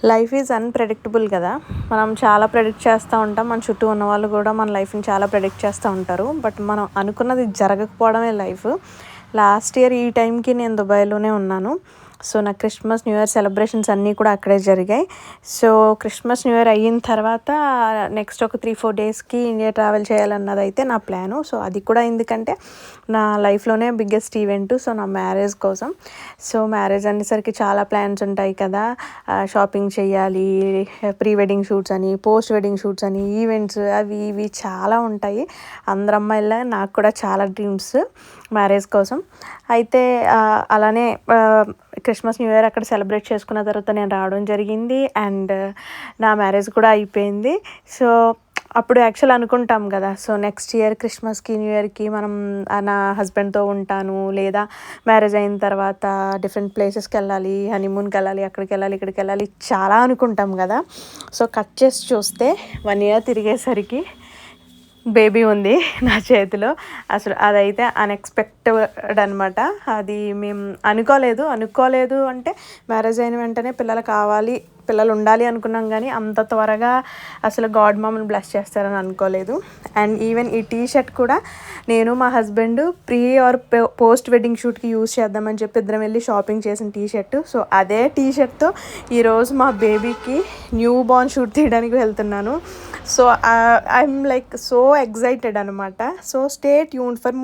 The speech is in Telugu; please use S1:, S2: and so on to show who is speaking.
S1: లైఫ్ ఈజ్ అన్‌ప్రెడిక్టబుల్ కదా! మనం చాలా ప్రెడిక్ట్ చేస్తూ ఉంటాం. మన చుట్టూ ఉన్న వాళ్ళు కూడా మన లైఫ్‌ని చాలా ప్రెడిక్ట్ చేస్తూ ఉంటారు. బట్ మనం అనుకున్నది జరగకపోవడమే లైఫ్. లాస్ట్ ఇయర్ ఈ టైంకి నేను దుబాయ్‌లోనే ఉన్నాను. సో, నా క్రిస్మస్, న్యూ ఇయర్ సెలబ్రేషన్స్ అన్నీ కూడా అక్కడే జరిగాయి. సో, క్రిస్మస్, న్యూ ఇయర్ అయిన తర్వాత నెక్స్ట్ ఒక 3-4 డేస్‌కి ఇండియా ట్రావెల్ చేయాలన్నదైతే నా ప్లాను. సో, అది కూడా ఎందుకంటే నా లైఫ్‌లోనే బిగ్గెస్ట్ ఈవెంట్. సో, నా మ్యారేజ్ కోసం. సో, మ్యారేజ్ అనేసరికి చాలా ప్లాన్స్ ఉంటాయి కదా! షాపింగ్ చేయాలి, ప్రీ వెడ్డింగ్ షూట్స్ అని, పోస్ట్ వెడ్డింగ్ షూట్స్ అని, ఈవెంట్స్ అవి ఇవి చాలా ఉంటాయి. అందరు అమ్మాయిల్లా నాకు కూడా చాలా డ్రీమ్స్ మ్యారేజ్ కోసం. అయితే అలానే క్రిస్మస్, న్యూ ఇయర్ అక్కడ సెలబ్రేట్ చేసుకున్న తర్వాత నేను రావడం జరిగింది. అండ్ నా మ్యారేజ్ కూడా అయిపోయింది. సో, అప్పుడు యాక్చువల్ అనుకుంటాం కదా! సో, నెక్స్ట్ ఇయర్ క్రిస్మస్‌కి, న్యూ ఇయర్‌కి మనం నా హస్బెండ్‌తో ఉంటాను. లేదా మ్యారేజ్ అయిన తర్వాత డిఫరెంట్ ప్లేసెస్‌కెళ్ళాలి, హనీమూన్‌కెళ్ళాలి, అక్కడికెళ్ళాలి, ఇక్కడికెళ్ళాలి చాలా అనుకుంటాం కదా! సో, కట్ చేసి చూస్తే 1 ఇయర్ తిరిగేసరికి బేబీ ఉంది నా చేతిలో. అసలు అదైతే అన్‌ఎక్స్‌పెక్టెడ్ అనమాట. అది మేము అనుకోలేదు అంటే మ్యారేజ్ అయిన వెంటనే పిల్లలు కావాలి, పిల్లలు ఉండాలి అనుకున్నాం కానీ అంత త్వరగా అసలు గాడ్ మమ్మల్ని బ్లెస్ చేస్తారని అనుకోలేదు. అండ్ ఈవెన్ ఈ టీ షర్ట్ కూడా నేను మా husband pre or post wedding షూట్‌కి యూజ్ చేద్దామని చెప్పి ఇద్దరం వెళ్ళి షాపింగ్ చేసిన టీ షర్ట్. సో, అదే టీ షర్ట్‌తో ఈరోజు మా బేబీకి న్యూ బార్న్ షూట్ తీయడానికి వెళ్తున్నాను. So, I'm like so excited అనమాట. So, stay tuned for